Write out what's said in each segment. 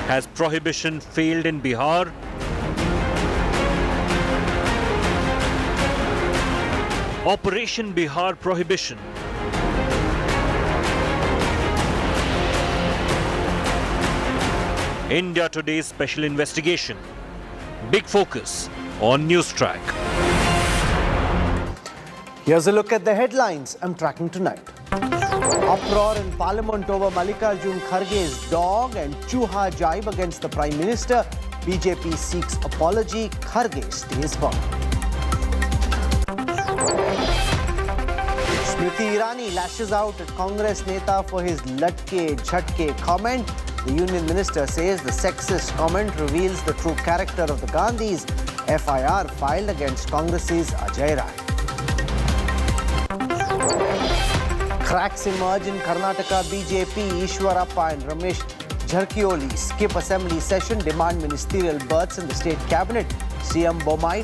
Has prohibition failed in Bihar? Operation Bihar Prohibition. India Today's special investigation. Big focus on Newstrack. Here's a look at the headlines I'm tracking tonight. Uproar in Parliament over Mallikarjun Kharge's dog and Chuha jibe against the Prime Minister. BJP seeks apology. Kharge stays firm. Smriti Irani lashes out at Congress Neta for his latke jhatke comment. The union minister says the sexist comment reveals the true character of the Gandhis. FIR filed against Congress's Ajay Rai. Cracks emerge in Karnataka BJP. Ishwarappa and Ramesh Jharkioli skip assembly session, demand ministerial berths in the state cabinet. CM Bommai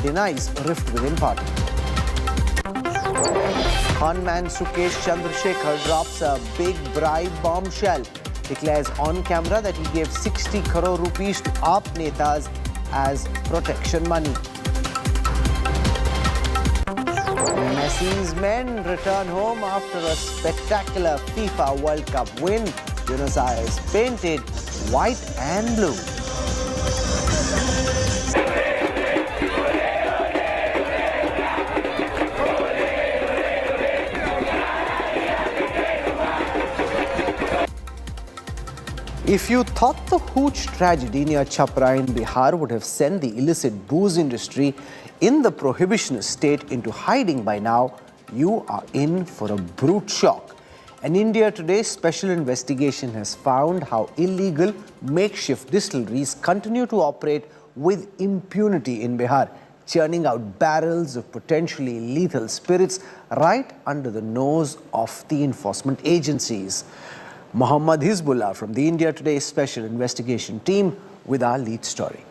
denies rift within party. Conman Sukesh Chandrasekhar drops a big bribe bombshell. Declares on camera that he gave 60 crore rupees to AAP netas as protection money. Messi's men return home after a spectacular FIFA World Cup win. Buenos Aires painted white and blue. If you thought the Hooch tragedy near Chhapra in Bihar would have sent the illicit booze industry in the prohibitionist state into hiding by now, you are in for a brute shock. An India Today special investigation has found how illegal makeshift distilleries continue to operate with impunity in Bihar, churning out barrels of potentially lethal spirits right under the nose of the enforcement agencies. Mohammad Hizbullah from the India Today special investigation team with our lead story.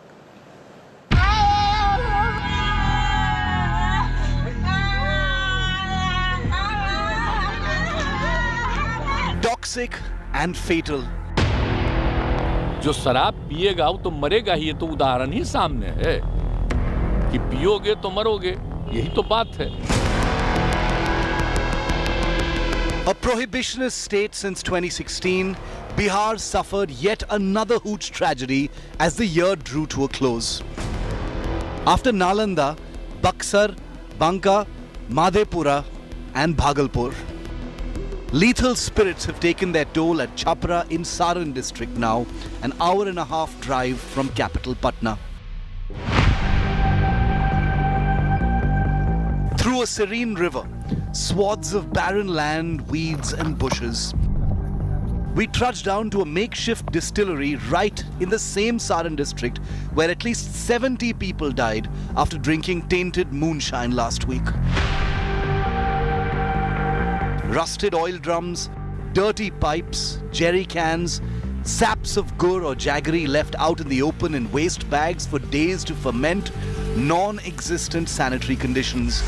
Toxic and fatal. जो शराब पिएगा वो तो मरेगा ही, ये तो उदाहरण ही सामने है कि पियोगे तो मरोगे, यही तो बात है. A prohibitionist state since 2016, Bihar suffered yet another Hooch tragedy as the year drew to a close. After Nalanda, Buxar, Banka, Madhepura and Bhagalpur, lethal spirits have taken their toll at Chhapra in Saran district now, an hour and a half drive from capital Patna. Through a serene river, swaths of barren land, weeds and bushes, we trudged down to a makeshift distillery right in the same Saran district where at least 70 people died after drinking tainted moonshine last week. Rusted oil drums, dirty pipes, jerry cans, saps of gur or jaggery left out in the open in waste bags for days to ferment, non-existent sanitary conditions.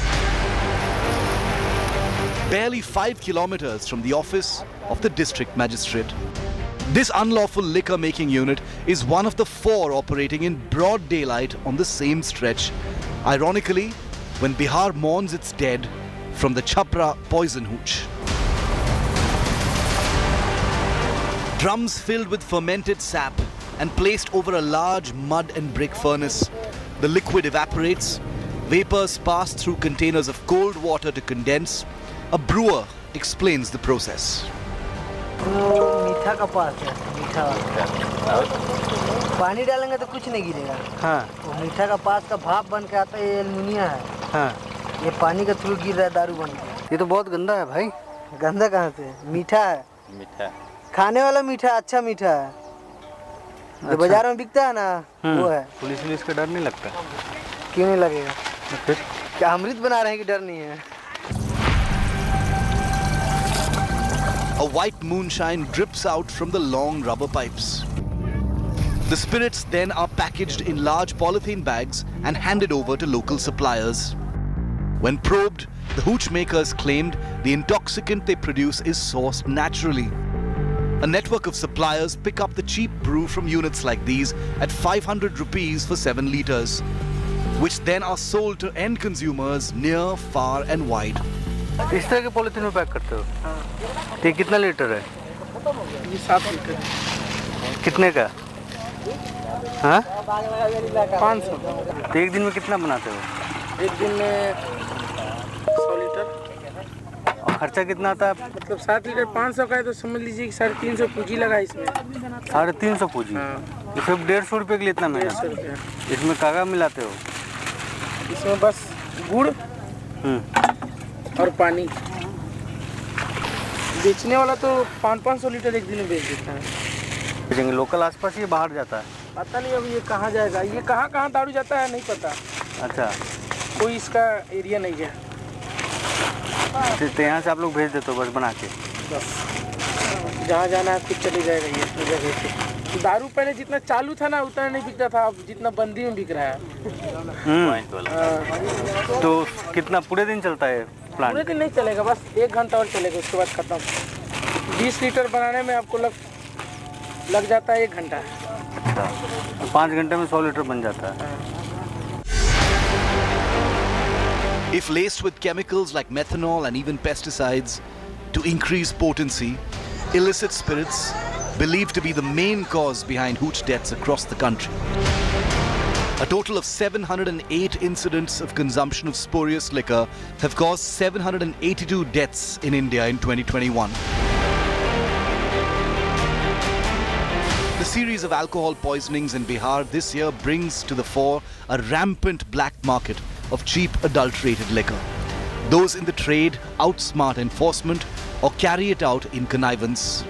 Barely 5 kilometers from the office of the district magistrate. This unlawful liquor making unit is one of the 4 operating in broad daylight on the same stretch. Ironically, when Bihar mourns its dead from the Chhapra poison hooch. Drums filled with fermented sap and placed over a large mud and brick furnace. The liquid evaporates, vapors pass through containers of cold water to condense. A brewer explains the process. मीठा का पास है, मीठा पानी डालेंगे तो कुछ नहीं गिरेगा. हाँ. वो मीठा का पास का भाप बन के आता है, ये एल्युमिनियम है. हाँ. ये पानी के थ्रू गिर रहा है दारू बन के. ये तो बहुत गंदा है भाई. गंदा कहाँ से? मीठा है. मीठा. खाने वाला मीठा, अच्छा मीठा है. जो बाजार में बिकता है ना, वो है. पुलिस ने इसका डर नहीं लगता? क्यों नहीं लगेगा? फिर क्या अमृत बना रहे हैं कि डर नहीं है? A white moonshine drips out from the long rubber pipes. The spirits then are packaged in large polythene bags and handed over to local suppliers. When probed, the hooch makers claimed the intoxicant they produce is sourced naturally. A network of suppliers pick up the cheap brew from units like these at 500 rupees for 7 litres, which then are sold to end consumers near, far and wide. इस तरह के polythene में pack करते हो? हाँ। ये कितना litre है? ये 7 लीटर है। कितने का? हाँ? 500। तो एक दिन में कितना बनाते हो? एक दिन में 100 लीटर। और खर्चा कितना आता है? मतलब 7 लीटर 500 का है तो समझ लीजिए कि 350 पूंजी लगा इसमें। 350 पूंजी? हाँ। तो सिर्फ 150 रुपये के लिए इतना महंगा? 150 रुपये। इसमें कागा मिलाते हो? इसमें बस गुड़ और पानी। बेचने वाला तो 500 लीटर एक दिन में बेच देता है। बेचेंगे लोकल आसपास ये बाहर जाता है? पता नहीं अभी ये कहाँ जाएगा, ये कहाँ दारू जाता है नहीं पता। अच्छा, कोई इसका एरिया नहीं है। तो यहाँ से आप लोग भेज देते हो बस बना के? बस जहाँ जाना है खुद चले जाएगा ये अपनी जगह से। दारू पहले जितना चालू था ना उतना नहीं बिकता था, अब जितना बंदी में बिक रहा है। तो कितना पूरे दिन चलता है प्लांट? पूरे दिन नहीं चलेगा, बस 1 घंटा और चलेगा, उसके बाद खत्म। 20 लीटर बनाने में आपको लग जाता है 1 घंटा। 5 घंटे में 100 लीटर बन जाता है। If laced with chemicals like methanol and even pesticides to increase potency, illicit spirits, believed to be the main cause behind hooch deaths across the country. A total of 708 incidents of consumption of spurious liquor have caused 782 deaths in India in 2021. The series of alcohol poisonings in Bihar this year brings to the fore a rampant black market of cheap adulterated liquor. Those in the trade outsmart enforcement or carry it out in connivance.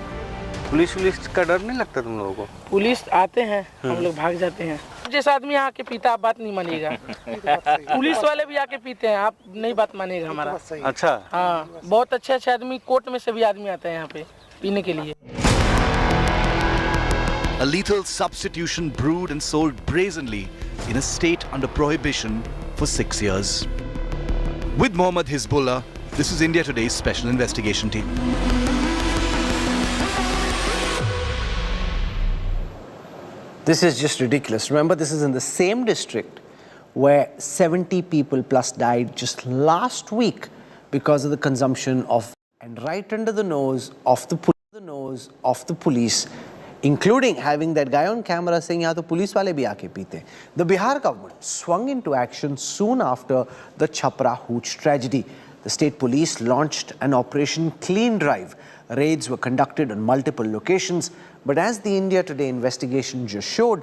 Police का डर नहीं लगता तुम लोगों को? Police आते हैं, हम लोग भाग जाते हैं। जैसे आदमी आके पीता आप बात नहीं मानिएगा। पुलिस वाले भी आके पीते हैं, आप नहीं बात मानिएगा हमारा। अच्छा, हाँ, बहुत अच्छे आदमी, कोर्ट में से भी आदमी आते हैं यहाँ पे पीने के लिए। A lethal substitution brewed and sold brazenly in a state under prohibition for 6 years. With Mohammed Hizbullah, this is India Today's special investigation team. This is just ridiculous. Remember, this is in the same district where 70 people plus died just last week because of the consumption of, and right under the nose of the police, including having that guy on camera saying, "Yahan to police wale bhi aake peete." The Bihar government swung into action soon after the Chhapra Hooch tragedy. The state police launched an Operation Clean Drive. Raids were conducted on multiple locations, but as the India Today investigation just showed,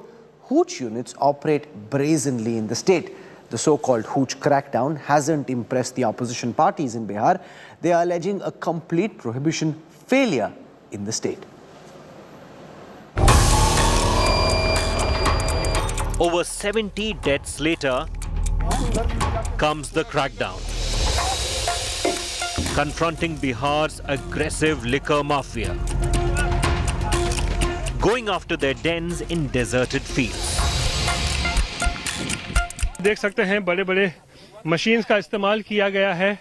hooch units operate brazenly in the state. The so-called hooch crackdown hasn't impressed the opposition parties in Bihar. They are alleging a complete prohibition failure in the state. Over 70 deaths later comes the crackdown, confronting Bihar's aggressive liquor mafia, going after their dens in deserted fields. देख सकते हैं बड़े बड़े machines का इस्तेमाल किया गया है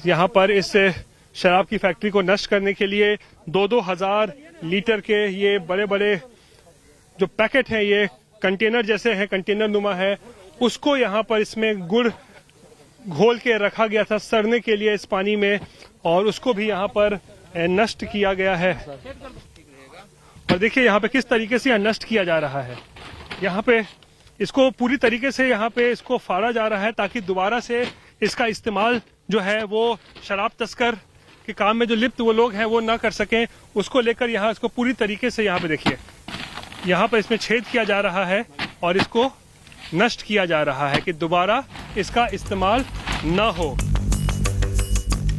यहाँ पर इस शराब की फैक्ट्री को नष्ट करने के लिए। 2-2 हजार लीटर के ये बड़े बड़े जो पैकेट हैं, ये कंटेनर जैसे हैं, कंटेनर नुमा है, उसको यहाँ पर इसमें गुड़ घोल के रखा गया था सड़ने के लिए इस पानी में, और उसको भी यहाँ पर नष्ट किया गया है। और देखिए यहाँ पे किस तरीके से नष्ट किया जा रहा है। यहाँ पे इसको पूरी तरीके से यहाँ पे इसको फाड़ा जा रहा है ताकि दोबारा से इसका इस्तेमाल जो है वो शराब तस्कर के काम में जो लिप्त वो लोग हैं वो ना कर सकें। उसको लेकर यहाँ इसको पूरी तरीके से यहाँ पे देखिए, यहाँ पर इसमें छेद किया जा रहा है और इसको नष्ट किया जा रहा है कि दोबारा इसका इस्तेमाल ना हो।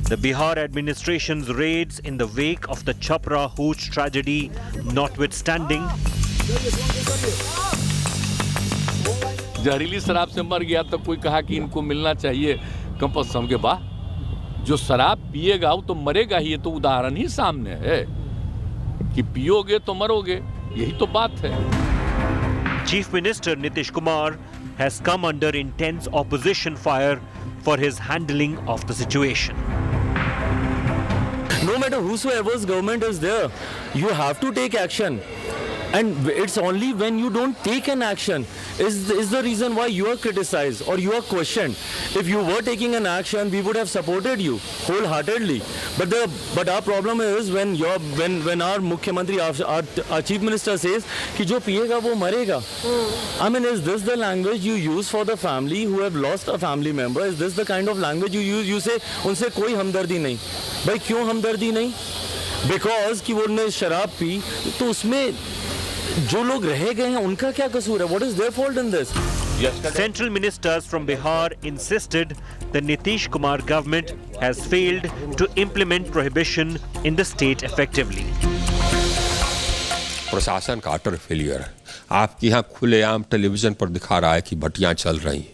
The Bihar administration's raids in the wake of the Chhapra Hooch tragedy notwithstanding, जहरीली शराब से मर गया तो कोई कहा कि इनको मिलना चाहिए कंपल्सन के बाद। जो शराब पिएगा वो तो मरेगा ही, ये तो उदाहरण ही सामने है कि पियोगे तो मरोगे, यही तो बात है। Chief Minister Nitish Kumar has come under intense opposition fire for his handling of the situation. No matter whosoever's government is there, you have to take action. And it's only when you don't take an action is the reason why you are criticized or you are questioned. If you were taking an action, we would have supported you wholeheartedly. But our problem is when our Mukhyamantri, our Chief Minister says कि जो पिएगा वो मरेगा. I mean, is this the language you use for the family who have lost a family member? Is this the kind of language you use? You say उनसे कोई हमदर्दी नहीं. भाई क्यों हमदर्दी नहीं? Because कि वो ने शराब पी तो उसमें जो लोग रह गए हैं उनका क्या कसूर है? What is their fault in this? Central ministers from Bihar insisted the Nitish Kumar government has failed to implement prohibition in the state effectively. प्रशासन का अटर फेलियर है. आपके यहाँ खुलेआम टेलीविजन पर दिखा रहा है कि भट्टियाँ चल रही हैं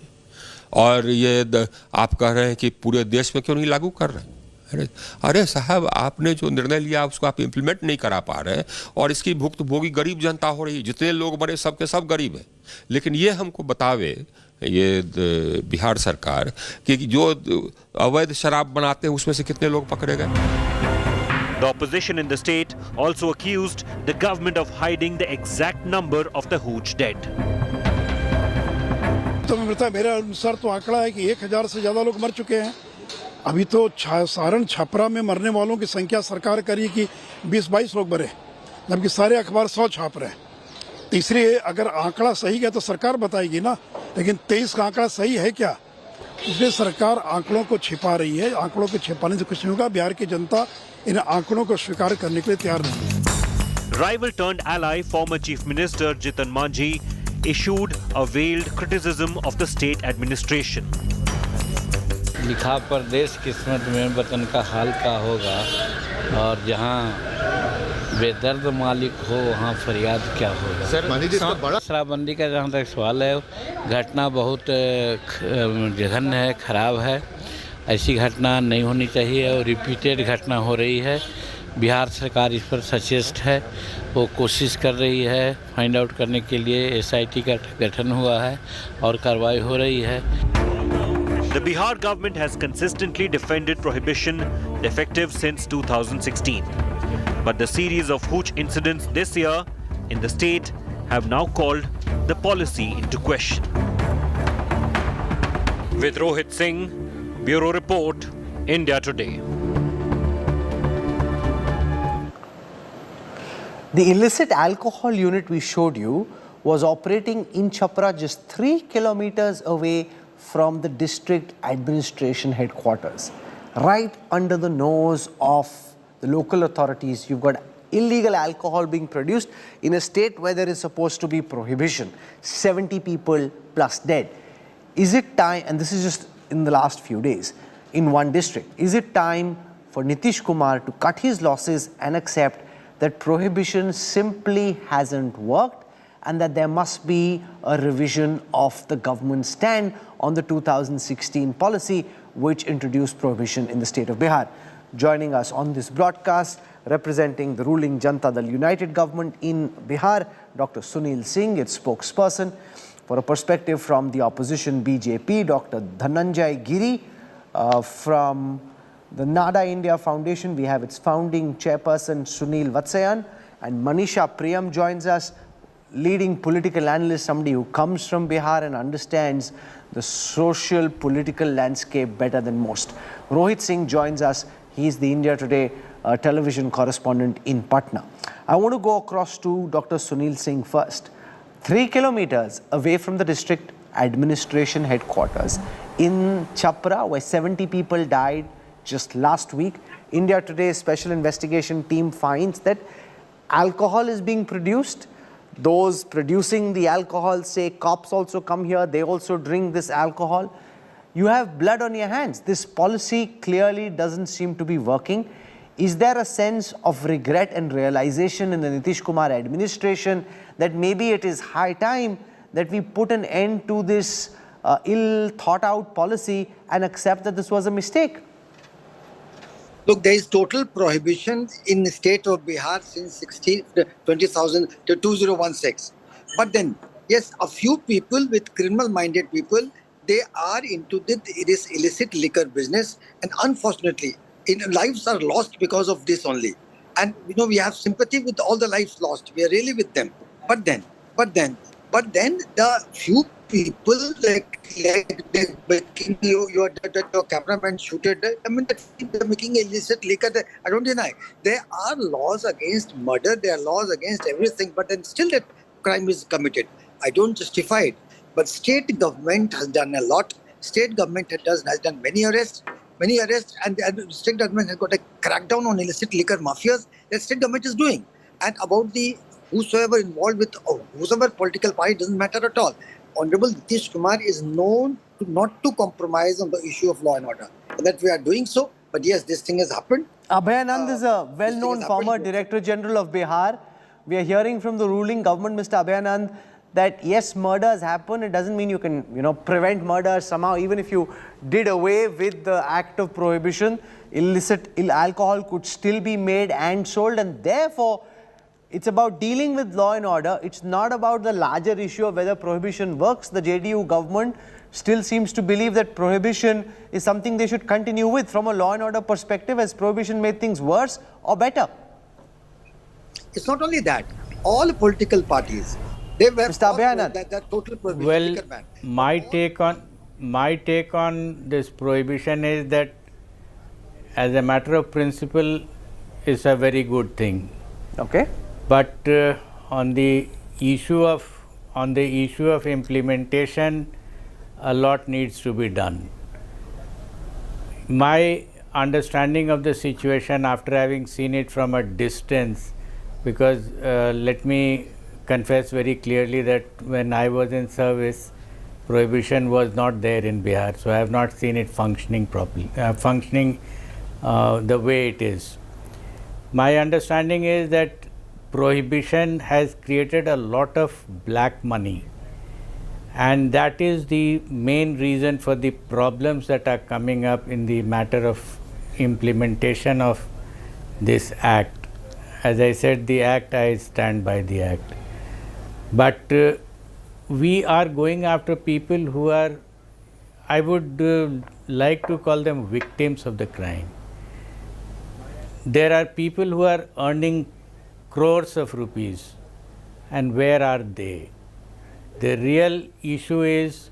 और ये आप कह रहे हैं कि पूरे देश में क्यों नहीं लागू कर रहे हैं? अरे साहब, आपने जो निर्णय लिया उसको आप इम्प्लीमेंट नहीं करा पा रहे हैं और इसकी भुक्तभोगी गरीब जनता हो रही है. जितने लोग मरे सबके सब गरीब हैं. लेकिन ये हमको बतावे ये बिहार सरकार कि जो अवैध शराब बनाते हैं उसमें से कितने लोग पकड़े गए. The opposition in the state also accused the government of hiding the exact number of the hooch dead. तो मेरा अनुसार तो आंकड़ा है कि 1000 से ज्यादा लोग मर चुके हैं. अभी तो सारण छपरा में मरने वालों की संख्या सरकार करी कि 20-22 लोग मरे, जबकि सारे अखबार 100 छाप रहे हैं. तीसरी, अगर आंकड़ा सही है तो सरकार बताएगी ना, लेकिन 23 का आंकड़ा सही है क्या? इसलिए सरकार आंकड़ों को छिपा रही है. आंकड़ों को छिपाने से कुछ नहीं होगा. बिहार की जनता इन आंकड़ों को स्वीकार करने के लिए तैयार नहीं है. Rival turned ally, former Chief Minister Jitan Manjhi issued a veiled criticism of the state administration. लिखा परदेश किस्मत में वतन का हाल का होगा और जहाँ बेदर्द मालिक हो वहाँ फरियाद क्या होगा. सर, शराबबंदी का जहाँ तक सवाल है, घटना बहुत जघन्य है, खराब है. ऐसी घटना नहीं होनी चाहिए और रिपीटेड घटना हो रही है. बिहार सरकार इस पर सचेत है, वो कोशिश कर रही है. फाइंड आउट करने के लिए SIT का गठन हुआ है और कार्रवाई हो रही है. The Bihar government has consistently defended prohibition, effective since 2016. But the series of hooch incidents this year in the state have now called the policy into question. With Rohit Singh, Bureau Report, India Today. The illicit alcohol unit we showed you was operating in Chhapra, just 3 kilometers away from the district administration headquarters. Right under the nose of the local authorities, you've got illegal alcohol being produced in a state where there is supposed to be prohibition. 70 people plus dead. Is it time, and this is just in the last few days, in one district, is it time for Nitish Kumar to cut his losses and accept that prohibition simply hasn't worked and that there must be a revision of the government's stand on the 2016 policy which introduced prohibition in the state of Bihar? Joining us on this broadcast, representing the ruling Janata Dal United government in Bihar, Dr. Sunil Singh, its spokesperson. For a perspective from the opposition BJP, Dr. Dhananjay Giri. From the Nada India Foundation, we have its founding chairperson Sunil Vatsayan, and Manisha Priyam joins us, leading political analyst, somebody who comes from Bihar and understands the social political landscape better than most. Rohit Singh joins us. He is the India Today television correspondent in Patna. I want to go across to Dr. Sunil Singh first. 3 kilometers away from the district administration headquarters in Chhapra, where 70 people died just last week, India Today's special investigation team finds that alcohol is being produced. Those producing the alcohol say cops also come here, they also drink this alcohol. You have blood on your hands. This policy clearly doesn't seem to be working. Is there a sense of regret and realization in the Nitish Kumar administration that maybe it is high time that we put an end to this ill thought out policy and accept that this was a mistake? Look, there is total prohibition in the state of Bihar since 2016. But then, yes, a few people with criminal-minded people, they are into this illicit liquor business. And unfortunately, Lives are lost because of this only. And we have sympathy with all the lives lost. We are really with them. But then the few people like your cameraman shooted. I mean, they're making illicit liquor. I don't deny. There are laws against murder. There are laws against everything. But then still that crime is committed. I don't justify it. But state government has done a lot. State government has done many arrests, and the state government has got a crackdown on illicit liquor mafias. That state government is doing. And about the whosoever involved with whosoever political party, doesn't matter at all. Honorable Nitish Kumar is known not to compromise on the issue of law and order. And that we are doing so. But yes, this thing has happened. Abhay Anand is a well-known former Director General of Bihar. We are hearing from the ruling government, Mr. Abhay Anand, that yes, murders happen. It doesn't mean you can, prevent murder somehow. Even if you did away with the act of prohibition, illicit alcohol could still be made and sold, and therefore it's about dealing with law and order. It's not about the larger issue of whether prohibition works. The JDU government still seems to believe that prohibition is something they should continue with from a law and order perspective. Has prohibition made things worse or better? It's not only that. All political parties, they were Mr. Abhay Anand. That total prohibition. Well, my take on this prohibition is that, as a matter of principle, is a very good thing. Okay. But on the issue of implementation, a lot needs to be done. My understanding of the situation, after having seen it from a distance, because let me confess very clearly that when I was in service, prohibition was not there in Bihar, so I have not seen it functioning properly, the way it is. My understanding is that prohibition has created a lot of black money, and that is the main reason for the problems that are coming up in the matter of implementation of this act. As I said, the act, I stand by the act. But we are going after people who are, I would like to call them victims of the crime. There are people who are earning crores of rupees, and where are they? The real issue is,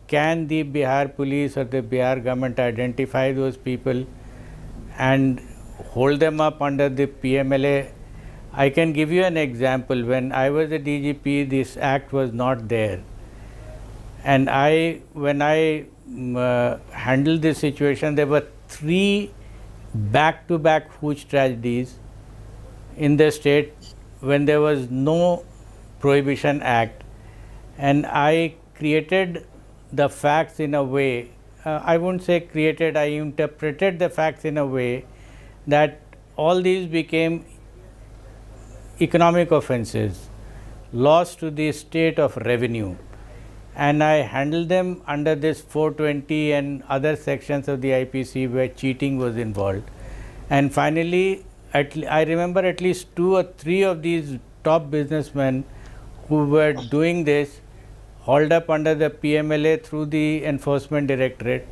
can the Bihar police or the Bihar government identify those people and hold them up under the PMLA? I can give you an example. When I was a DGP, this act was not there, and when I handled this situation, there were 3 back-to-back Hooch tragedies in the state when there was no Prohibition Act, and I created the facts in a way, I wouldn't say created, I interpreted the facts in a way that all these became economic offences, loss to the state of revenue, and I handled them under this 420 and other sections of the IPC where cheating was involved. And finally, I remember at least 2 or 3 of these top businessmen who were doing this hauled up under the PMLA through the Enforcement Directorate,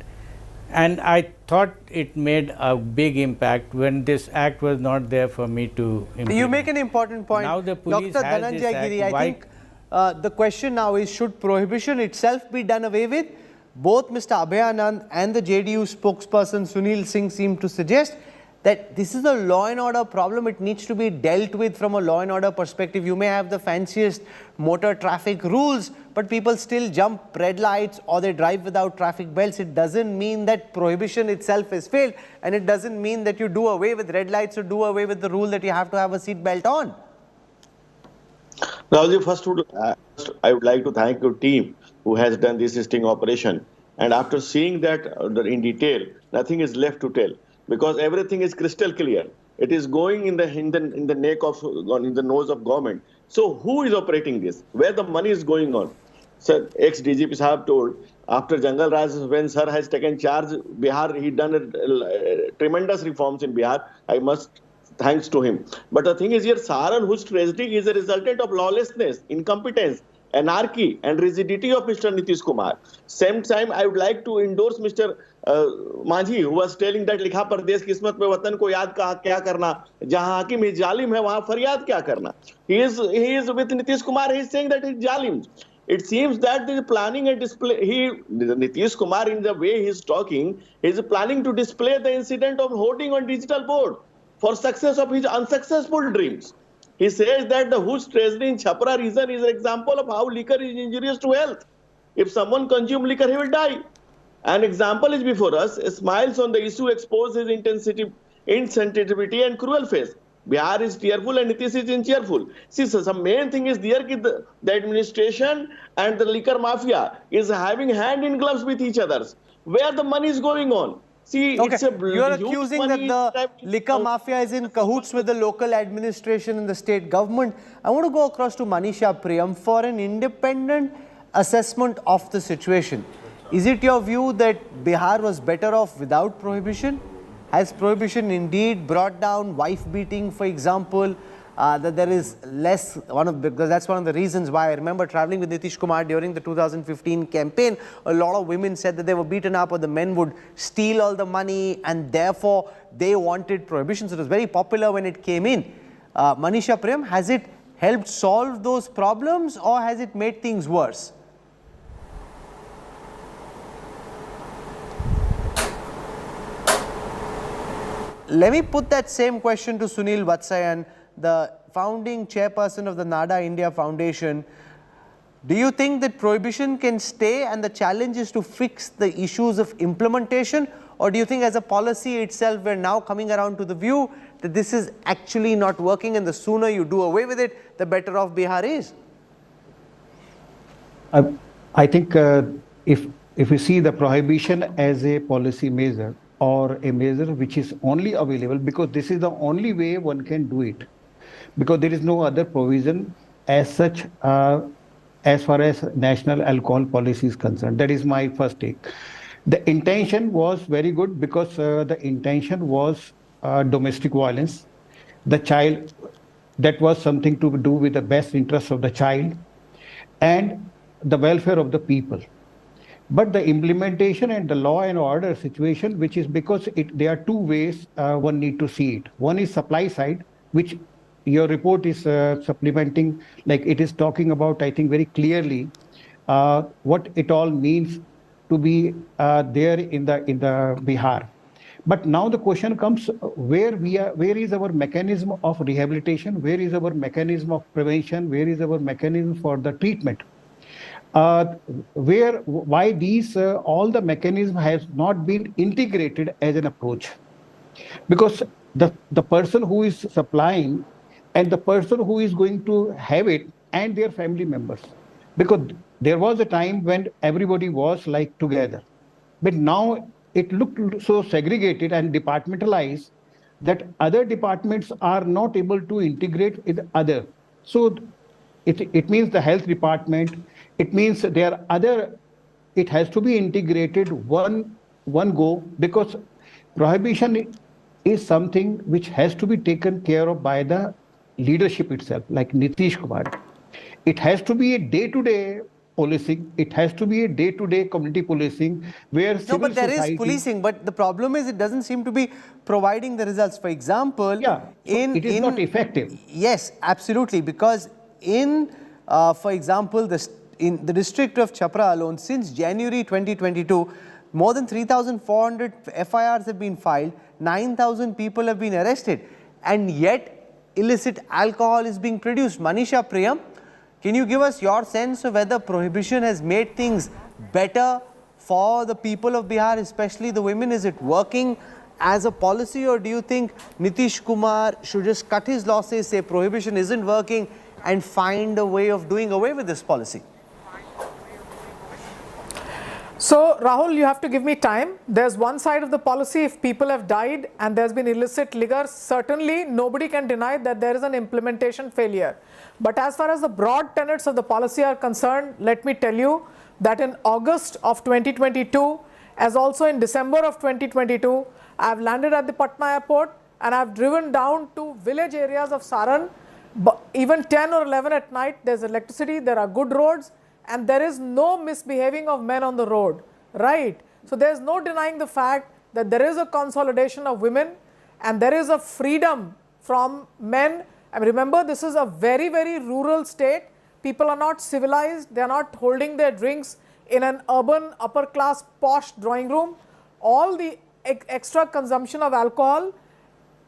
and I thought it made a big impact when this act was not there for me to implement. You make an important point. Now the police Dr. has Dhananjay this act. Giri, I think the question now is, should prohibition itself be done away with? Both Mr. Abhay Anand and the JDU spokesperson Sunil Singh seem to suggest that this is a law and order problem. It needs to be dealt with from a law and order perspective. You may have the fanciest motor traffic rules, but people still jump red lights or they drive without traffic belts. It doesn't mean that prohibition itself has failed, and it doesn't mean that you do away with red lights or do away with the rule that you have to have a seat belt on. Rahul, first I would like to thank your team who has done this sting operation. And after seeing that in detail, nothing is left to tell, because everything is crystal clear. It is going in the nose of government. So who is operating this? Where the money is going on? Sir, ex-DGP Sahab told, after Jangal Raj, when Sir has taken charge, Bihar, he done tremendous reforms in Bihar. I must thanks to him. But the thing is here, Saran, whose tragedy is a resultant of lawlessness, incompetence, anarchy and rigidity of Mr. Nitish Kumar. Same time, I would like to endorse Mr. Manjhi, who was telling that लिखा परदेश किस्मत में वतन को याद का क्या करना, जहां हाकिम ही जालिम है वहां फरियाद क्या करना. He is with Nitish Kumar. He is saying that he is jalim. It seems that the planning and display, Nitish Kumar, in the way he is talking, is planning to display the incident of hoarding on digital board for success of his unsuccessful dreams. He says that the Hooch treasury in Chhapra region is an example of how liquor is injurious to health. If someone consumes liquor, he will die. An example is before us. Smiles on the issue expose his insensitivity and cruel face. Bihar is tearful and Nitish is cheerful. See, so some main thing is there that the administration and the liquor mafia is having hand in gloves with each other. Where the money is going on? See, okay. It's a you are accusing that the liquor mafia is in cahoots with the local administration and the state government. I want to go across to Manisha Priyam for an independent assessment of the situation. Is it your view that Bihar was better off without prohibition? Has prohibition indeed brought down wife beating, for example, that there is less, because that's one of the reasons why I remember traveling with Nitish Kumar during the 2015 campaign. A lot of women said that they were beaten up or the men would steal all the money and therefore they wanted prohibition. So it was very popular when it came in. Manisha Priyam, has it helped solve those problems or has it made things worse? Let me put that same question to Sunil Vatsayan, the founding chairperson of the NADA India Foundation. Do you think that prohibition can stay and the challenge is to fix the issues of implementation, or do you think as a policy itself we're now coming around to the view that this is actually not working and the sooner you do away with it, the better off Bihar is? I think if we see the prohibition as a policy measure, or a measure which is only available because this is the only way one can do it, because there is no other provision as such as far as national alcohol policy is concerned. That is my first take. The intention was very good because the intention was domestic violence. The child, that was something to do with the best interests of the child and the welfare of the people. But the implementation and the law and order situation, which is because there are two ways one need to see it. One is supply side, which your report is supplementing, like it is talking about, I think very clearly, what it all means to be there in the Bihar. But now the question comes, where is our mechanism of rehabilitation? Where is our mechanism of prevention? Where is our mechanism for the treatment? Why these all the mechanism has not been integrated as an approach, because the person who is supplying and the person who is going to have it and their family members, because there was a time when everybody was like together, but now it looked so segregated and departmentalized that other departments are not able to integrate with other. So it means the health department, it means there are other, it has to be integrated one go, because prohibition is something which has to be taken care of by the leadership itself, like Nitish Kumar. It has to be a day-to-day policing, it has to be a day-to-day community policing where civil but there society... is policing, but the problem is it doesn't seem to be providing the results. For example, it is not effective. Yes, absolutely, because for example, in the district of Chhapra alone, since January 2022, more than 3,400 FIRs have been filed, 9,000 people have been arrested, and yet illicit alcohol is being produced. Manisha Priyam, can you give us your sense of whether prohibition has made things better for the people of Bihar, especially the women? Is it working as a policy, or do you think Nitish Kumar should just cut his losses, say prohibition isn't working, and find a way of doing away with this policy? So, Rahul, you have to give me time. There's one side of the policy. If people have died and there's been illicit liquor, certainly nobody can deny that there is an implementation failure. But as far as the broad tenets of the policy are concerned, let me tell you that in August of 2022, as also in December of 2022, I have landed at the Patna airport and I have driven down to village areas of Saran. Even 10 or 11 at night, there's electricity, there are good roads, and there is no misbehaving of men on the road, right? So there is no denying the fact that there is a consolidation of women and there is a freedom from men. And remember, this is a very, very rural state. People are not civilized. They are not holding their drinks in an urban, upper class, posh drawing room. All the extra consumption of alcohol,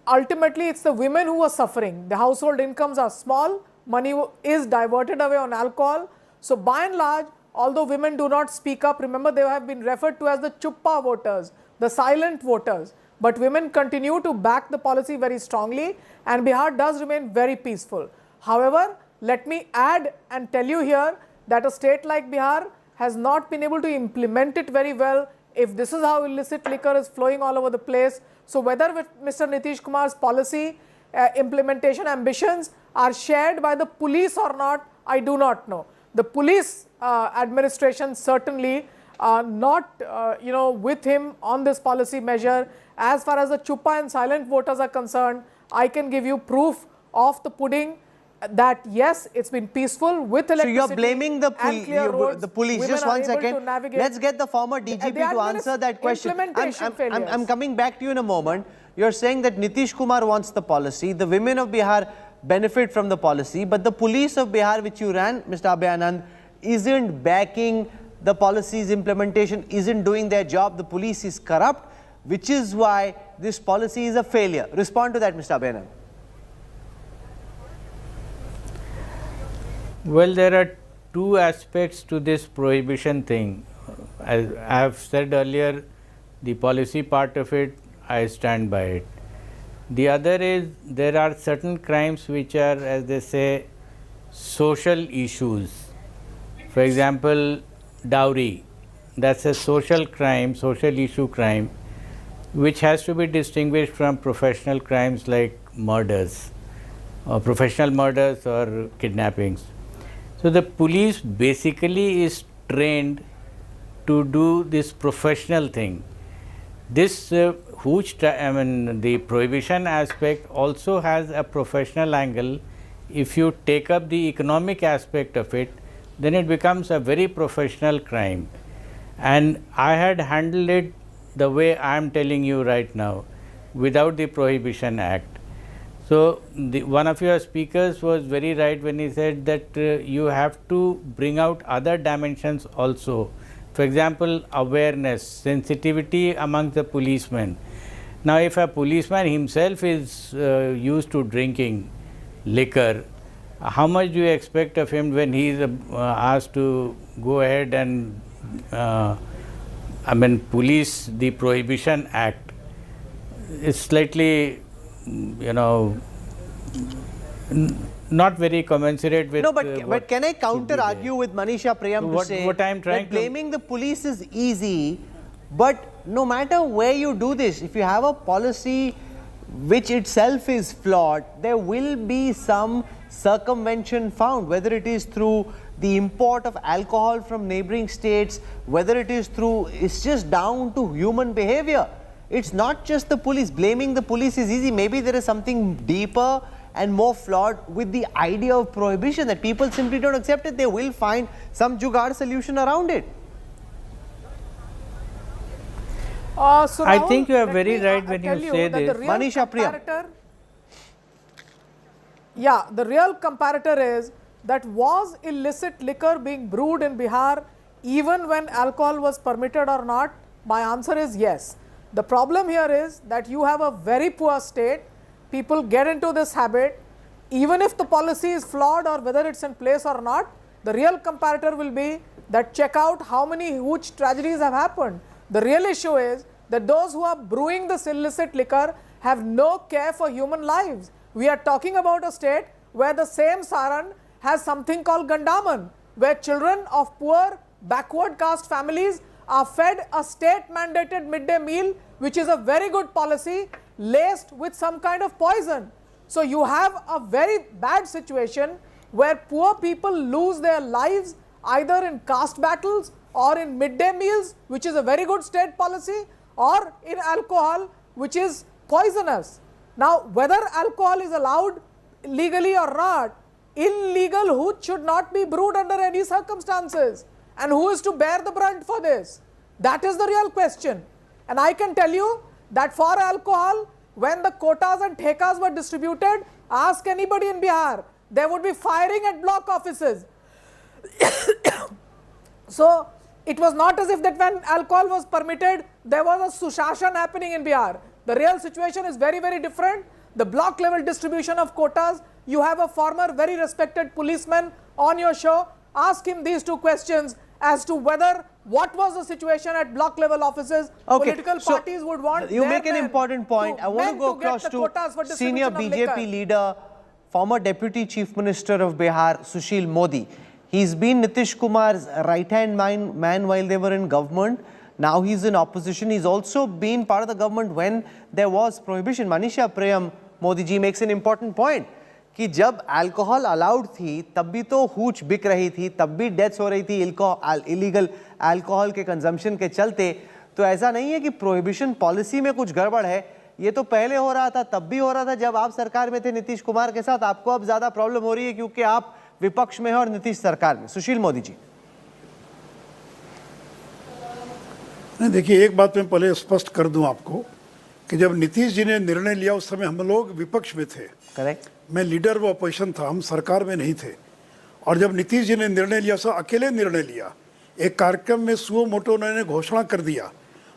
ultimately it's the women who are suffering. The household incomes are small. Money is diverted away on alcohol. So by and large, although women do not speak up, remember they have been referred to as the chuppa voters, the silent voters. But women continue to back the policy very strongly, and Bihar does remain very peaceful. However, let me add and tell you here that a state like Bihar has not been able to implement it very well if this is how illicit liquor is flowing all over the place. So whether with Mr. Nitish Kumar's policy implementation ambitions are shared by the police or not, I do not know. The police administration certainly not with him on this policy measure. As far as the chuppa and silent voters are concerned, I can give you proof of the pudding that yes, it's been peaceful with electricity. So you're blaming the police. Just 1 second. Let's get the former DGP to answer that question. I'm coming back to you in a moment. You're saying that Nitish Kumar wants the policy. The women of Bihar benefit from the policy. But the police of Bihar, which you ran, Mr. Abhay Anand, isn't backing the policy's implementation, isn't doing their job. The police is corrupt, which is why this policy is a failure. Respond to that, Mr. Abhay Anand. Well, there are two aspects to this prohibition thing. As I have said earlier, the policy part of it, I stand by it. The other is there are certain crimes which are, as they say, social issues. For example, dowry, that's a social crime, social issue crime, which has to be distinguished from professional crimes like murders, or professional murders or kidnappings. So the police basically is trained to do this professional thing. This the prohibition aspect also has a professional angle. If you take up the economic aspect of it, then it becomes a very professional crime. And I had handled it the way I am telling you right now, without the Prohibition Act. So one of your speakers was very right when he said that you have to bring out other dimensions also. For example, awareness, sensitivity among the policemen. Now, if a policeman himself is used to drinking liquor, how much do you expect of him when he is asked to go ahead and police the Prohibition Act? It's slightly, not very commensurate with. No, but can I counter argue with Manisha Priyam to say that blaming the police is easy, but no matter where you do this, if you have a policy which itself is flawed, there will be some circumvention found, whether it is through the import of alcohol from neighboring states, whether it is through, it's just down to human behavior. It's not just the police. Blaming the police is easy. Maybe there is something deeper and more flawed with the idea of prohibition that people simply don't accept it. They will find some jugaad solution around it. So I think you are very right when you say this. Manisha Priyam. Yeah, the real comparator is that was illicit liquor being brewed in Bihar even when alcohol was permitted or not? My answer is yes. The problem here is that you have a very poor state. People get into this habit. Even if the policy is flawed or whether it's in place or not, the real comparator will be that check out how many huge tragedies have happened. The real issue is that those who are brewing this illicit liquor have no care for human lives. We are talking about a state where the same Saran has something called Gandaman, where children of poor, backward caste families are fed a state-mandated midday meal, which is a very good policy, laced with some kind of poison. So you have a very bad situation where poor people lose their lives either in caste battles or in midday meals, which is a very good state policy, or in alcohol, which is poisonous. Now, whether alcohol is allowed legally or not, illegal hooch should not be brewed under any circumstances. And who is to bear the brunt for this? That is the real question. And I can tell you that for alcohol, when the quotas and thekas were distributed, ask anybody in Bihar, there would be firing at block offices. So it was not as if that when alcohol was permitted, there was a sushashan happening in Bihar. The real situation is very, very different. The block level distribution of quotas, you have a former very respected policeman on your show. Ask him these two questions as to whether what was the situation at block level offices. Political parties would want. You make an important point. I want to go across to senior BJP leader, former Deputy Chief Minister of Bihar, Sushil Modi. He's been Nitish Kumar's right-hand man while they were in government. Now he's in opposition. He's also been part of the government when there was prohibition. Manisha Prayam, Modi ji makes an important point कि जब alcohol allowed थी तब भी तो Hooch बिक रही थी, तब भी डेथ्स हो रही थी इलीगल अल्कोहल के कंजम्पशन के चलते. तो ऐसा नहीं है कि प्रोहिबिशन पॉलिसी में कुछ गड़बड़ है. ये तो पहले हो रहा था, तब भी हो रहा था जब आप सरकार में थे नीतीश कुमार के साथ. आपको अब ज्यादा प्रॉब्लम हो रही है क्योंकि आप विपक्ष में हैं और नीतीश सरकार में. सुशील मोदी जी. नहीं, देखिए, एक बात मैं पहले स्पष्ट कर दूं आपको कि जब नीतीश जी ने निर्णय लिया उस समय हम लोग विपक्ष में थे. करेक्ट. मैं लीडर वो अपोजिशन था, हम सरकार में नहीं थे. और जब नीतीश जी ने निर्णय लिया, सब अकेले निर्णय लिया. एक कार्यक्रम में सुओ मोटो उन्होंने घोषणा कर दिया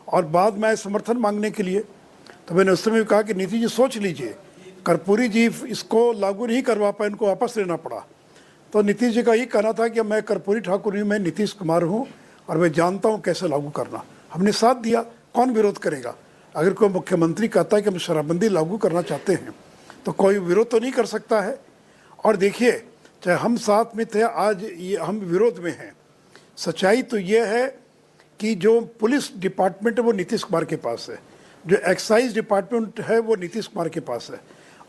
और बाद में समर्थन मांगने के लिए. तो मैंने उस समय कहा कि नीतीश जी सोच लीजिए, कर्पूरी जी इसको लागू नहीं करवा पाए, इनको वापस लेना पड़ा. तो नीतीश जी का यही कहना था कि मैं कर्पूरी ठाकुर नहीं, मैं नीतीश कुमार हूँ और मैं जानता हूँ कैसे लागू करना. हमने साथ दिया. कौन विरोध करेगा? अगर कोई मुख्यमंत्री कहता है कि हम शराबबंदी लागू करना चाहते हैं तो कोई विरोध तो नहीं कर सकता है. और देखिए, चाहे हम साथ में थे, आज ये हम विरोध में हैं. सच्चाई तो ये है कि जो पुलिस डिपार्टमेंट है वो नीतीश कुमार के पास है, जो एक्साइज डिपार्टमेंट है वो नीतीश कुमार के पास है.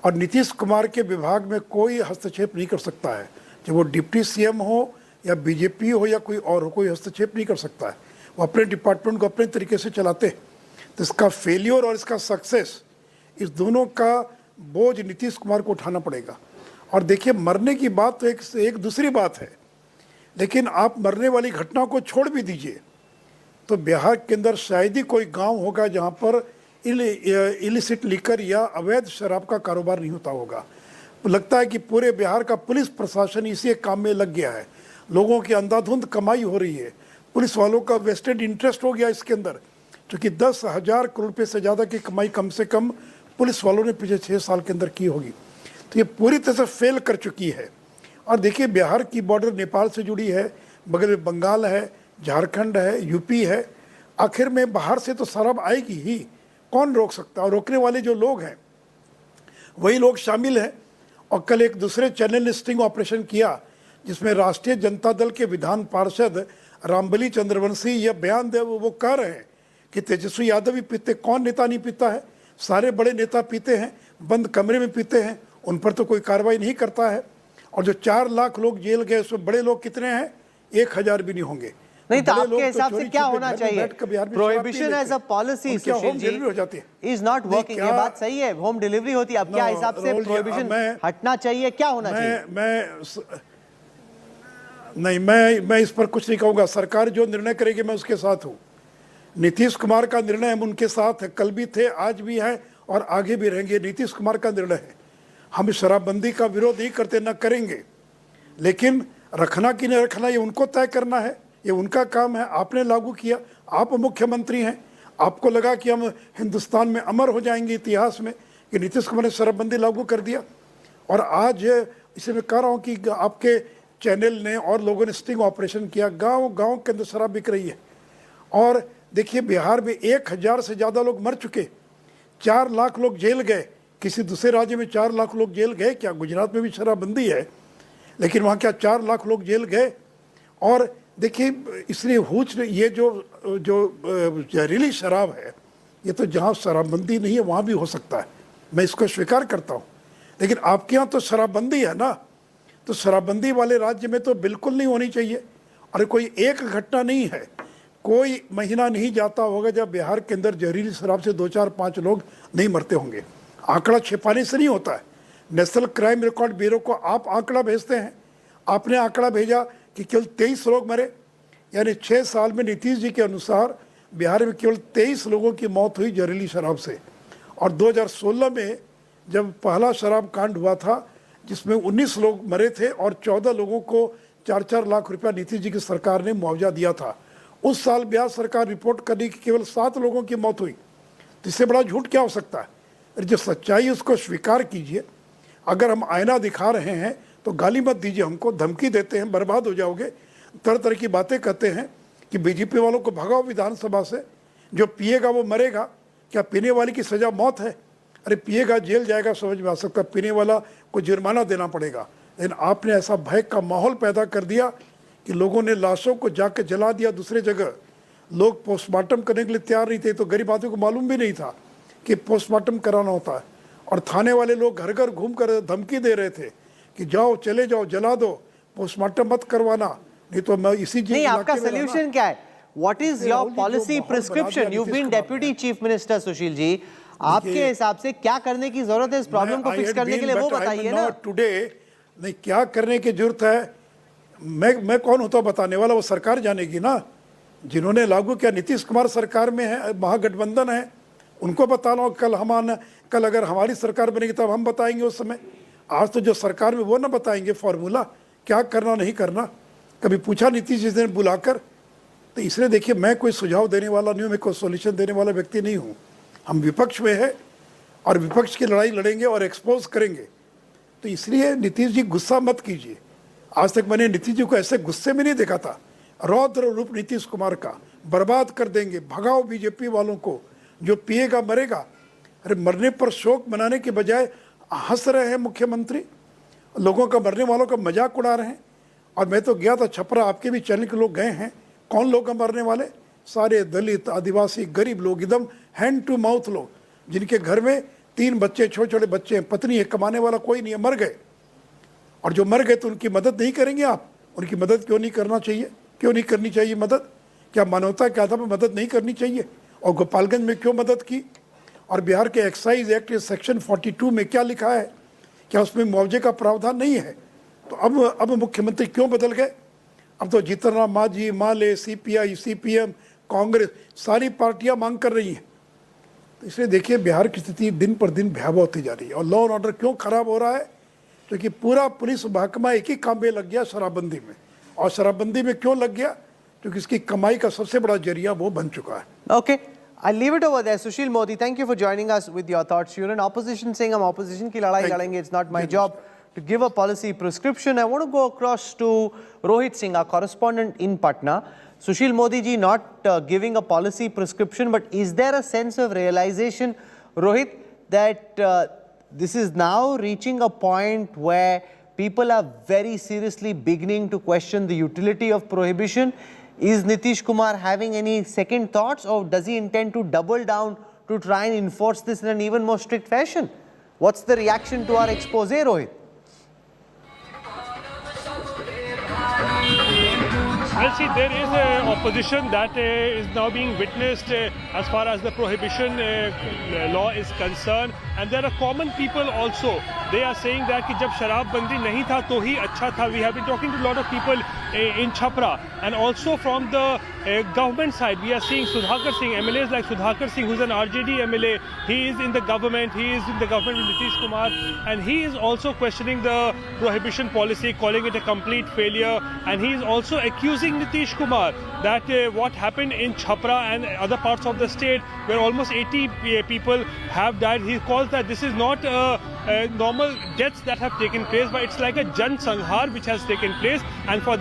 और नीतीश कुमार के विभाग में कोई हस्तक्षेप नहीं कर सकता है, चाहे वो डिप्टी सीएम हो या बीजेपी हो या कोई और हो, कोई हस्तक्षेप नहीं कर सकता है. वो अपने डिपार्टमेंट को अपने तरीके से चलाते हैं. तो इसका फेलियर और इसका सक्सेस, इस दोनों का बोझ नीतीश कुमार को उठाना पड़ेगा. और देखिए, मरने की बात तो एक दूसरी बात है, लेकिन आप मरने वाली घटना को छोड़ भी दीजिए तो बिहार के अंदर शायद ही कोई गांव होगा जहां पर इलिसिट लिकर या अवैध शराब का कारोबार नहीं होता होगा. लगता है कि पूरे बिहार का पुलिस प्रशासन इसी काम में लग गया है. लोगों की अंधाधुंध कमाई हो रही है, पुलिस वालों का वेस्टेड इंटरेस्ट हो गया इसके अंदर, क्योंकि 10,000 करोड़ रुपये से ज़्यादा की कमाई कम से कम पुलिस वालों ने पिछले 6 साल के अंदर की होगी. तो ये पूरी तरह से फेल कर चुकी है. और देखिए, बिहार की बॉर्डर नेपाल से जुड़ी है, बगल में बंगाल है, झारखंड है, यूपी है. आखिर में बाहर से तो शराब आएगी ही, कौन रोक सकता है? और रोकने वाले जो लोग हैं वही लोग शामिल हैं. और कल एक दूसरे चैनल ने स्टिंग ऑपरेशन किया जिसमें राष्ट्रीय जनता दल के विधान पार्षद रामबली चंद्रवंशी यह बयान दे, वो कह रहे हैं कि तेजस्वी यादव भी पीते. कौन नेता नहीं पीता है? सारे बड़े नेता पीते हैं, बंद कमरे में पीते हैं, उन पर तो कोई कार्रवाई नहीं करता है. और जो 4 लाख लोग जेल गए उसमें बड़े लोग कितने हैं? 1,000 भी नहीं होंगे. नहीं तो आपके हिसाब से क्या होना चाहिए? Prohibition as a policy Sushil ji हो जाती है, इज नॉट वर्किंग. ये बात सही है, होम डिलीवरी होती है. अब क्या हिसाब से प्रोहिबिशन हटना चाहिए, क्या होना चाहिए? मैं इस पर कुछ नहीं कहूँगा. सरकार जो निर्णय करेगी मैं उसके साथ हूँ. नीतीश कुमार का निर्णय हम उनके साथ है, कल भी थे, आज भी हैं और आगे भी रहेंगे. नीतीश कुमार का निर्णय है. हम शराबबंदी का विरोध नहीं करते, न करेंगे, लेकिन रखना कि नहीं रखना ये उनको तय करना है, ये उनका काम है. आपने लागू किया, आप मुख्यमंत्री हैं, आपको लगा कि हम हिंदुस्तान में अमर हो जाएंगे इतिहास में कि नीतीश कुमार ने शराबबंदी लागू कर दिया. और आज इसे मैं कह रहा हूँ कि आपके चैनल ने और लोगों ने स्टिंग ऑपरेशन किया. गांव गांव के अंदर शराब बिक रही है. और देखिए, बिहार में 1,000 से ज़्यादा लोग मर चुके, 4 लाख लोग जेल गए. किसी दूसरे राज्य में 4 लाख लोग जेल गए क्या? गुजरात में भी शराबबंदी है, लेकिन वहाँ क्या 4 लाख लोग जेल गए? और देखिए, इसलिए हूच ने ये जो जहरीली शराब है, ये तो जहाँ शराबबंदी नहीं है वहाँ भी हो सकता है, मैं इसको स्वीकार करता हूँ. लेकिन आपके यहाँ तो शराबबंदी है ना, तो शराबबंदी वाले राज्य में तो बिल्कुल नहीं होनी चाहिए. और कोई एक घटना नहीं है, कोई महीना नहीं जाता होगा जब बिहार के अंदर जहरीली शराब से 2, 4, 5 लोग नहीं मरते होंगे. आंकड़ा छिपाने से नहीं होता है. नेशनल क्राइम रिकॉर्ड ब्यूरो को आप आंकड़ा भेजते हैं, आपने आंकड़ा भेजा कि केवल 23 लोग मरे, यानी 6 साल में नीतीश जी के अनुसार बिहार में केवल 23 लोगों की मौत हुई जहरीली शराब से। और 2016 में जब पहला शराब कांड हुआ था जिसमें 19 लोग मरे थे और 14 लोगों को 4-4 लाख रुपया नीतीश जी की सरकार ने मुआवजा दिया था। उस साल बिहार सरकार रिपोर्ट करने की केवल 7 लोगों की मौत हुई। तो इससे बड़ा झूठ क्या हो सकता है? जो सच्चाई है उसको स्वीकार कीजिए। अगर हम आईना दिखा रहे हैं तो गाली मत दीजिए हमको, धमकी देते हैं बर्बाद हो जाओगे, तरह तरह की बातें कहते हैं कि बीजेपी वालों को भगाओ विधानसभा से, जो पिएगा वो मरेगा। क्या पीने वाले की सज़ा मौत है? अरे पिएगा जेल जाएगा, समझ में आ सकता, पीने वाला को जुर्माना देना पड़ेगा। लेकिन आपने ऐसा भय का माहौल पैदा कर दिया कि लोगों ने लाशों को जाकर जला दिया दूसरे जगह। लोग पोस्टमार्टम करने के लिए तैयार नहीं थे, तो गरीब आदमी को मालूम भी नहीं था कि पोस्टमार्टम कराना होता है। और थाने वाले लोग घर घर घूम कर धमकी दे रहे थे कि जाओ, चले जाओ, जला दो, पोस्टमार्टम मत करवाना, नहीं तो मैं इसी नहीं। आपका सोल्यूशन क्या है? What is your policy prescription? You've been deputy chief minister, Sushil ji. आपके हिसाब से क्या करने की जरूरत है इस प्रॉब्लम को फिक्स करने के लिए, वो बताइए ना। टुडे नहीं, क्या करने की जरूरत है मैं कौन होता बताने वाला, वो सरकार जानेगी ना। जिन्होंने लागू किया, नीतीश कुमार सरकार में है, महागठबंधन है, उनको बताना। कल अगर हमारी सरकार बनेगी तब हम बताएंगे उस समय। आज तो जो सरकार में वो ना बताएंगे फॉर्मूला क्या करना नहीं करना। कभी पूछा नीतीश जी ने बुलाकर? तो इसलिए देखिए, मैं कोई सुझाव देने वाला नहीं हूँ, मैं कोई सोल्यूशन देने वाला व्यक्ति नहीं हूँ। हम विपक्ष में है और विपक्ष की लड़ाई लड़ेंगे और एक्सपोज करेंगे। तो इसलिए नीतीश जी गुस्सा मत कीजिए। आज तक मैंने नीतीश जी को ऐसे गुस्से में नहीं देखा था। रौद्र रूप नीतीश कुमार का, बर्बाद कर देंगे, भगाओ बीजेपी वालों को, जो पिएगा मरेगा। अरे मरने पर शोक मनाने के बजाय हंस रहे हैं मुख्यमंत्री, लोगों का, मरने वालों का मजाक उड़ा रहे हैं। और मैं तो गया था छपरा, आपके भी चैनल के लोग गए हैं। कौन लोग हैं मरने वाले? सारे दलित, आदिवासी, गरीब लोग, एकदम हैंड टू माउथ लोग, जिनके घर में 3 बच्चे, छोटे छोटे बच्चे हैं, पत्नी है, कमाने वाला कोई नहीं है, मर गए। और जो मर गए तो उनकी मदद नहीं करेंगे आप? उनकी मदद क्यों नहीं करना चाहिए? क्यों नहीं करनी चाहिए मदद? क्या मानवता के आधार पर मदद नहीं करनी चाहिए? और गोपालगंज में क्यों मदद की? और बिहार के एक्साइज एक्ट सेक्शन 42 में क्या लिखा है? क्या उसमें मुआवजे का प्रावधान नहीं है? तो अब मुख्यमंत्री क्यों बदल गए? अब तो जितना मांझी, माले, सीपीआई, सीपीएम, कांग्रेस, सारी पार्टियां मांग कर रही हैं। तो इसलिए देखिए, बिहार की स्थिति दिन पर दिन भयावह होती जा रही है। और लॉ एंड ऑर्डर क्यों खराब हो रहा है? क्योंकि पूरा पुलिस महकमा एक ही काम में लग गया, शराबबंदी में। और शराबबंदी में क्यों लग गया? क्योंकि इसकी कमाई का सबसे बड़ा जरिया वो बन चुका है। Okay, I'll leave it over there. Sushil Modi, thank you for joining us with your thoughts. You're an opposition saying हम opposition की लड़ाई लड़ेंगे. It's not my job to give a policy prescription. I want to go across to Rohit Singh, our correspondent in Patna. Sushil Modi ji not giving a policy prescription, but is there a sense of realization, Rohit, that this is now reaching a point where people are very seriously beginning to question the utility of prohibition? Is Nitish Kumar having any second thoughts, or does he intend to double down to try and enforce this in an even more strict fashion? What's the reaction to our expose, Rohit? Well, see, there is opposition that is now being witnessed as far as the prohibition law is concerned, and there are common people also. They are saying that कि जब शराब बंदी नहीं था तो ही अच्छा था. We have been talking to a lot of people in Chhapra, and also from the government side, we are seeing Sudhakar Singh, MLAs like Sudhakar Singh, who's an RJD MLA. He is in the government. He is in the government with Nitish Kumar, and he is also questioning the prohibition policy, calling it a complete failure, and he is also accusing Nitish Kumar that what happened in Chhapra and other parts of the state where almost 80 people have died, he calls that this is not normal deaths that have taken place, but it's like a Jan Sanghar which has taken place, and for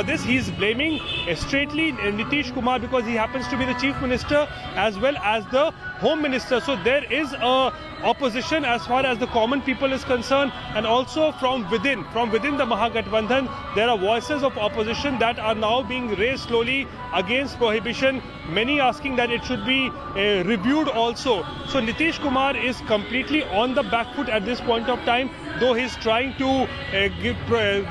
this he is blaming straightly Nitish Kumar because he happens to be the chief minister as well as the home minister. So there is a opposition as far as the common people is concerned, and also from within the Mahagathbandhan there are voices of opposition that are now being raised slowly against prohibition, many asking that it should be reviewed also. So Nitish Kumar is completely on the back foot at this point of time, though he's trying to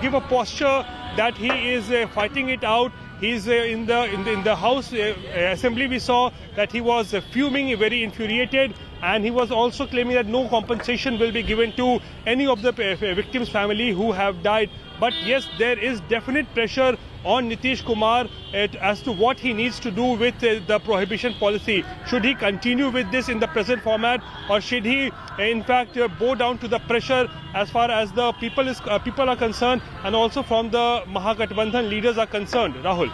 give a posture that he is fighting it out. He's in the House Assembly. We saw that he was fuming, very infuriated, and he was also claiming that no compensation will be given to any of the victims' family who have died. But yes, there is definite pressure on Nitish Kumar as to what he needs to do with the prohibition policy. Should he continue with this in the present format, or should he in fact bow down to the pressure as far as the people are concerned, and also from the Mahagathbandhan leaders are concerned? Rahul.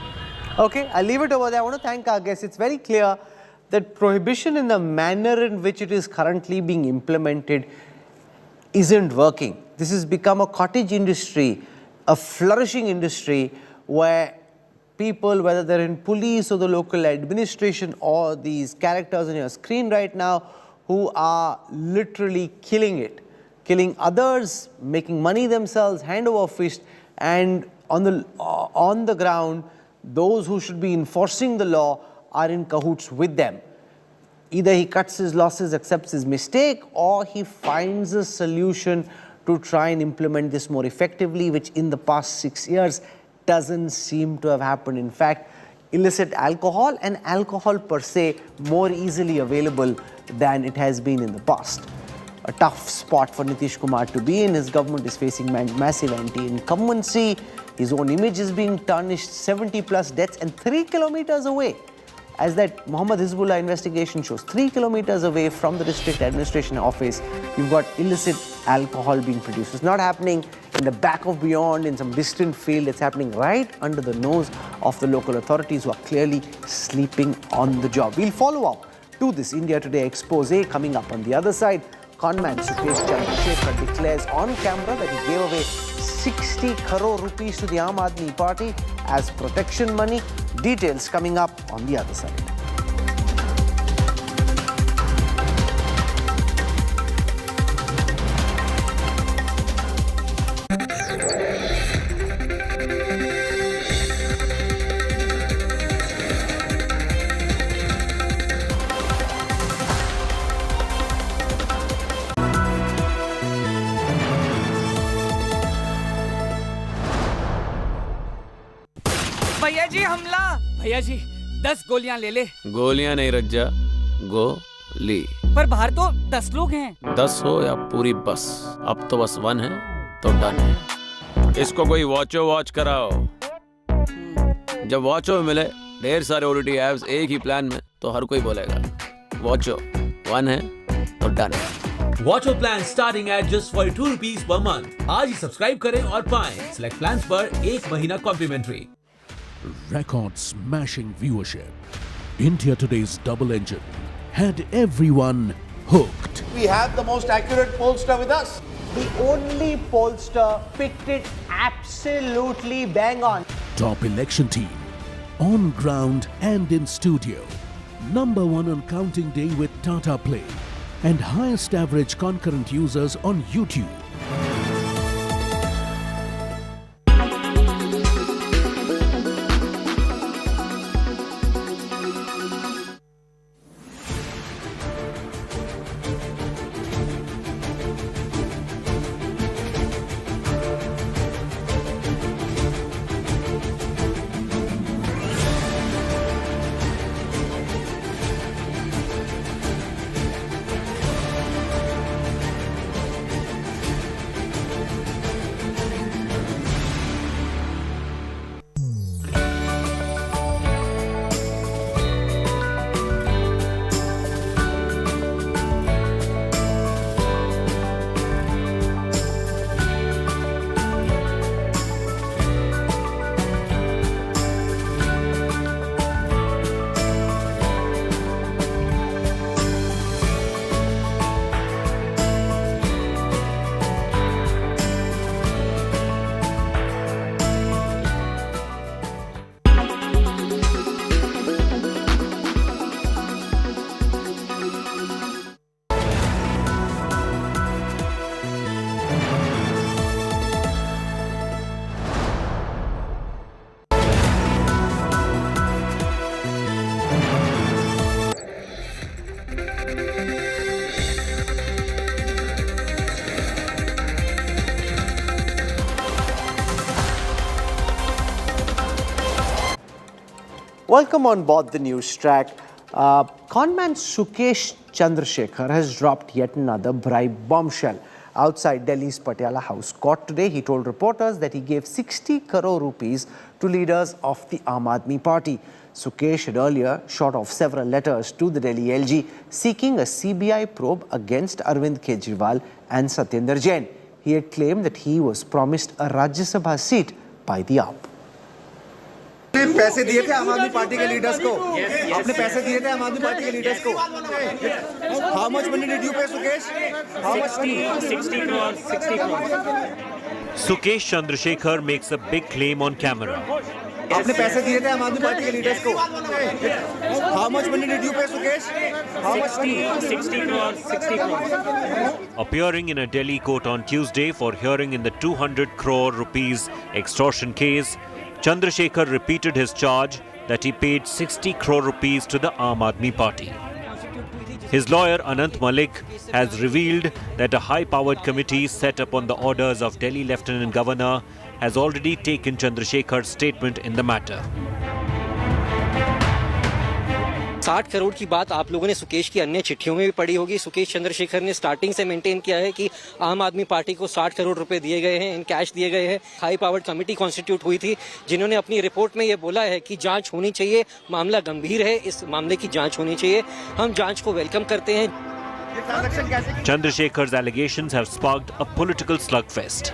Okay, I'll leave it over there. I want to thank our guests. It's very clear that prohibition in the manner in which it is currently being implemented isn't working. This has become a cottage industry, a flourishing industry where people, whether they're in police or the local administration or these characters on your screen right now, who are literally killing it, killing others, making money themselves, hand over fist, and on the ground, those who should be enforcing the law are in cahoots with them. Either he cuts his losses, accepts his mistake, or he finds a solution to try and implement this more effectively, which in the past 6 years doesn't seem to have happened. In fact, illicit alcohol and alcohol per se more easily available than it has been in the past. A tough spot for Nitish Kumar to be in. His government is facing massive anti-incumbency. His own image is being tarnished, 70+ deaths, and 3 kilometers away, as that Muhammad Hizbullah investigation shows, 3 kilometers away from the district administration office, you've got illicit alcohol being produced. It's not happening in the back of beyond, in some distant field. It's happening right under the nose of the local authorities, who are clearly sleeping on the job. We'll follow up to this India Today expose coming up. On the other side, conman Sukesh Chandrasekhar declares on camera that he gave away 60 crore rupees to the Aam Aadmi Party as protection money. Details coming up on the other side. भैया जी हमला। भैया जी 10 गोलियां ले ले। गोलियां नहीं रज्जा, गोली। पर बाहर तो 10 लोग हैं। 10 हो या पूरी बस, अब तो बस 1 है तो डन है। इसको कोई वॉचो वॉच कराओ। जब वॉचो में मिले ढेर सारे OTT ऐप्स एक ही प्लान में, तो हर कोई बोलेगा वॉचो 1 है तो डन है। Watcho plan starting at just 42 rupees per month. आज ही सब्सक्राइब करें और पाएं सिलेक्ट प्लान्स पर 1 महीना complementary. Record-smashing viewership. India Today's double engine had everyone hooked. We have the most accurate pollster with us. The only pollster picked it absolutely bang on. Top election team, on ground and in studio. Number 1 on counting day with Tata Play. And highest average concurrent users on YouTube. Welcome on board the Newstrack. Conman Sukesh Chandrasekhar has dropped yet another bribe bombshell. Outside Delhi's Patiala House Court today, he told reporters that he gave 60 crore rupees to leaders of the Aam Aadmi Party. Sukesh had earlier shot off several letters to the Delhi LG seeking a CBI probe against Arvind Kejriwal and Satyendra Jain. He had claimed that he was promised a Rajya Sabha seat by the AAP. आपने पैसे दिए थे आम आदमी party के leaders को आपने पैसे दिए थे आम आदमी पार्टी के लीडर्स को how much money did you pay Sukesh how much 60 crore. Sukesh Chandrasekhar makes a big claim on camera. आपने पैसे दिए थे आम आदमी पार्टी के लीडर्स को how much money did you pay Sukesh how much 60 crore. Appearing in a Delhi court on Tuesday for hearing in the 200 crore rupees extortion case, Chandrasekhar repeated his charge that he paid 60 crore rupees to the Aam Aadmi Party. His lawyer Anant Malik has revealed that a high-powered committee set up on the orders of Delhi Lieutenant Governor has already taken Chandrasekhar's statement in the matter. 60 crore की बात आप लोगों ने सुकेश की अन्य चिट्ठियों में भी पढ़ी होगी। सुकेश चंद्रशेखर ने स्टार्टिंग से मेंटेन किया है कि आम आदमी पार्टी को 60 करोड़ रुपए दिए गए हैं, इन कैश दिए गए हैं। हाई पावर्ड कमेटी कॉन्स्टिट्यूट हुई थी जिन्होंने अपनी रिपोर्ट में ये बोला है कि जांच होनी चाहिए, मामला गंभीर है, इस मामले की जांच होनी चाहिए। हम जांच को वेलकम करते हैं। Chandrasekhar's allegations have sparked a political slugfest,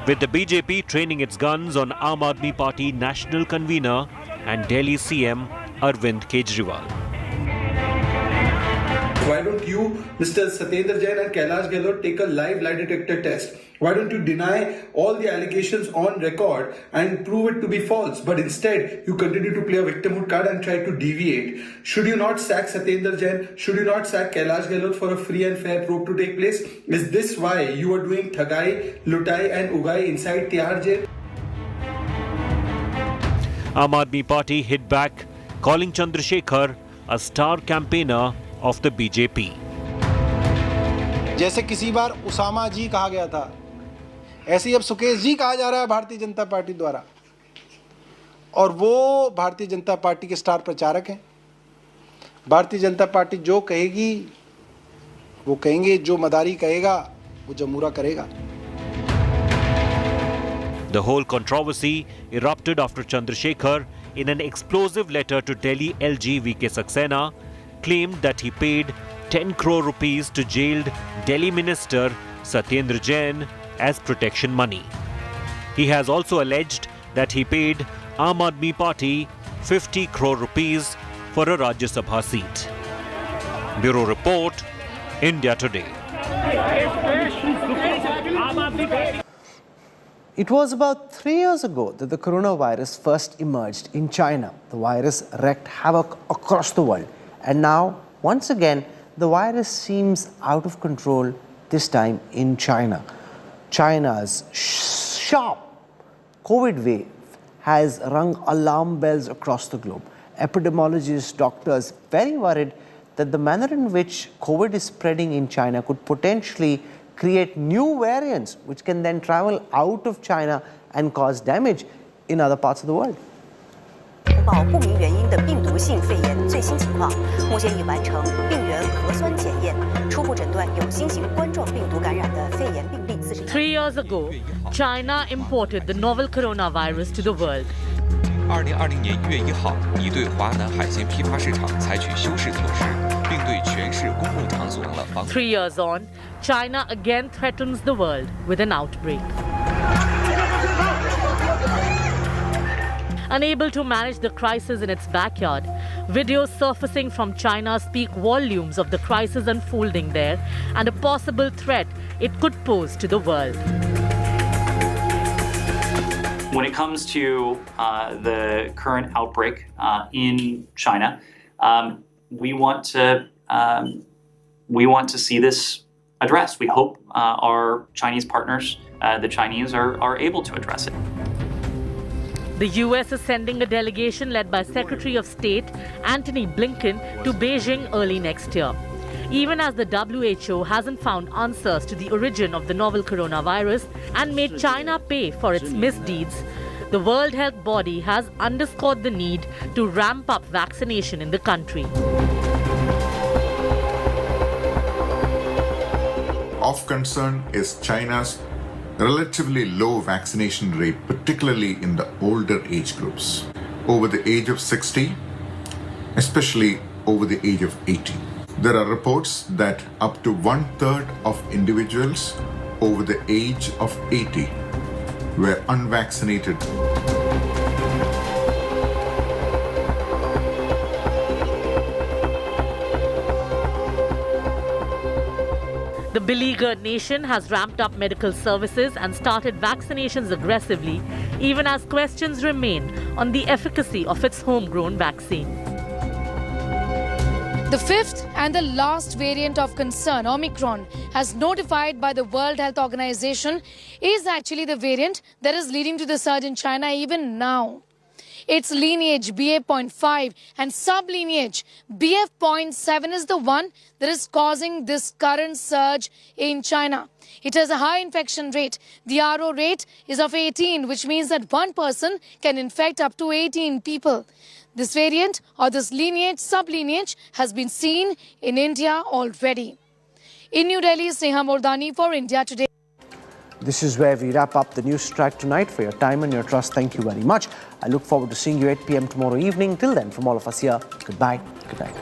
with the BJP training its guns on Aam Aadmi Party national convener and Delhi CM Arvind Kejriwal. Why don't you, Mr. Satyendra Jain and Kailash Gehlot, take a live lie detector test? Why don't you deny all the allegations on record and prove it to be false? But instead, you continue to play a victimhood card and try to deviate. Should you not sack Satyendra Jain? Should you not sack Kailash Gehlot for a free and fair probe to take place? Is this why you are doing Thagai, Lutai and Ugai inside Tihar Jail? Aam Aadmi Party hit back, calling Chandrasekhar a star campaigner of the BJP. जैसे किसी बार उसामा जी कहा गया था, ऐसे ही अब सुकेश जी कहा जा रहा है भारतीय जनता पार्टी द्वारा, और वो भारतीय जनता पार्टी के स्टार प्रचारक हैं। भारतीय जनता पार्टी जो कहेगी वो कहेंगे, जो मदारी कहेगा वो जमूरा करेगा। The whole controversy erupted after Chandrasekhar, in an explosive letter to Delhi LG VK Saxena, claimed that he paid 10 crore rupees to jailed Delhi minister Satyendra Jain as protection money. He has also alleged that he paid Aam Aadmi Party 50 crore rupees for a Rajya Sabha seat. Bureau Report, India Today. It was about 3 years ago that the coronavirus first emerged in China. The virus wreaked havoc across the world. And now, once again, the virus seems out of control, this time in China. China's sharp COVID wave has rung alarm bells across the globe. Epidemiologists, doctors, very worried that the manner in which COVID is spreading in China could potentially create new variants which can then travel out of China and cause damage in other parts of the world. 通报不明原因的病毒性肺炎最新情况，目前已完成病原核酸检验，初步诊断有新型冠状病毒感染的肺炎病例40。3 years ago, China imported the novel coronavirus to the world. 2020年1月1号，已对华南海鲜批发市场采取修饰措施，并对全市公共场所了防。3 years on, China again threatens the world with an outbreak. Unable to manage the crisis in its backyard, videos surfacing from China speak volumes of the crisis unfolding there and a possible threat it could pose to the world. When it comes to the current outbreak in China, we want to see this addressed. We hope our Chinese partners, the Chinese, are able to address it. The US is sending a delegation led by Secretary of State Antony Blinken to Beijing early next year. Even as the WHO hasn't found answers to the origin of the novel coronavirus and made China pay for its misdeeds, the World Health Body has underscored the need to ramp up vaccination in the country. of concern is China's relatively low vaccination rate, particularly in the older age groups, over the age of 60, especially over the age of 80. There are reports that up to 1/3 of individuals over the age of 80 were unvaccinated. The beleaguered nation has ramped up medical services and started vaccinations aggressively, even as questions remain on the efficacy of its homegrown vaccine. The fifth and the last variant of concern, Omicron, as notified by the World Health Organization, is actually the variant that is leading to the surge in China even now. Its lineage BA.5 and sublineage BF.7 is the one that is causing this current surge in China. It has a high infection rate. The RO rate is of 18, which means that one person can infect up to 18 people. This variant or this lineage, sublineage has been seen in India already. In New Delhi, Sneha Mordani for India Today. This is where we wrap up the Newstrack tonight. For your time and your trust, thank you very much. I look forward to seeing you 8 p.m. tomorrow evening. Till then, from all of us here, goodbye. Good night.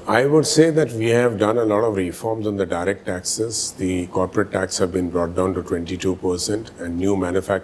I would say that we have done a lot of reforms on the direct taxes. The corporate tax have been brought down to 22% and new manufacturing